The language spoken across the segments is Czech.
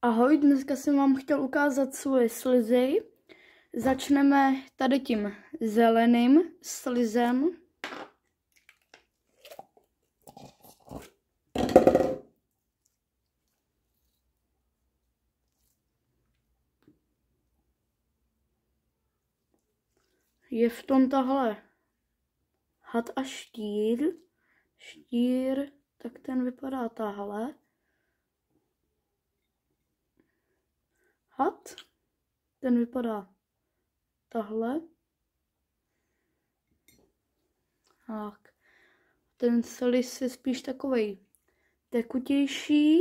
Ahoj, dneska jsem vám chtěl ukázat svoje slizy. Začneme tady tím zeleným slizem. Je v tom tahle had a štír. Štír, tak ten vypadá tahle. Had, ten vypadá tahle. Tak. Ten sliz je spíš takovej tekutější.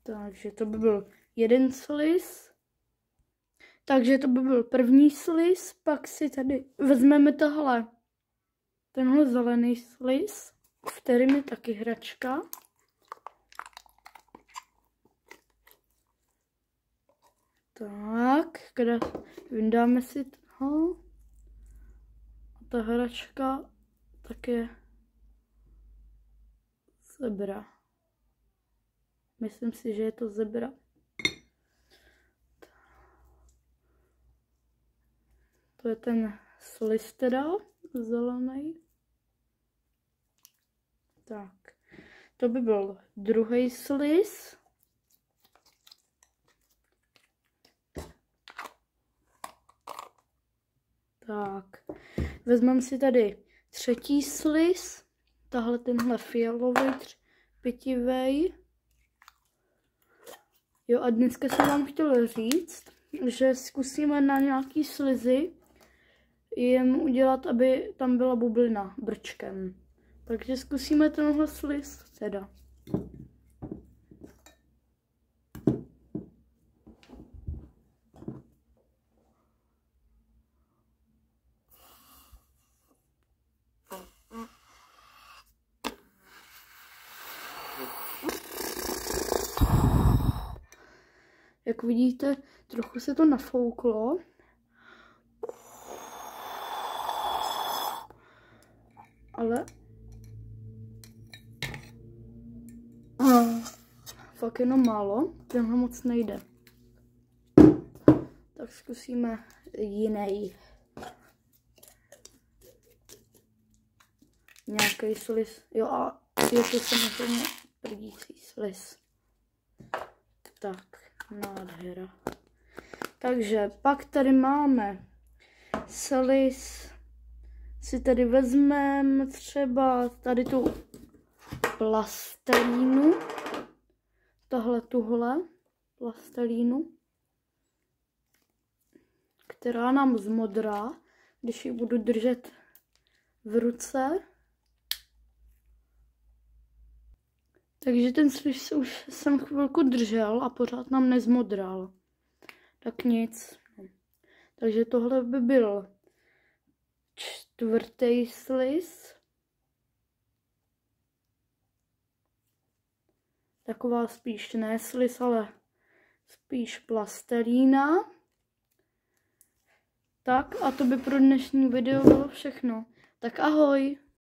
Takže to by byl jeden sliz. Takže to by byl první sliz. Pak si tady vezmeme tenhle zelený sliz, v kterým je taky hračka. Tak, kde vyndáme si toho. A ta hračka tak je zebra. Myslím si, že je to zebra. To je ten sliz teda, zelený. Tak, to by byl druhý sliz. Tak, vezmeme si tady třetí sliz, tenhle fialový, pětivej. Jo, a dneska jsem vám chtěla říct, že zkusíme na nějaký slizy jim udělat, aby tam byla bublina brčkem. Takže zkusíme tenhle sliz teda. Jak vidíte, trochu se to nafouklo. Ale fakt jenom málo, tenhle moc nejde. Tak zkusíme jiný. Nějaký sliz. Jo, a je to samozřejmě prdící sliz. Tak, nádhera. Takže pak tady máme sliz. Si tady vezmeme třeba tady tu plastelínu, tuhle plastelínu, která nám zmodrá, když ji budu držet v ruce. Takže ten sliz už jsem chvilku držel a pořád nám nezmodral. Tak nic. Takže tohle by byl čtvrtý sliz. Taková spíš ne sliz, ale spíš plastelína. Tak a to by pro dnešní video bylo všechno. Tak ahoj!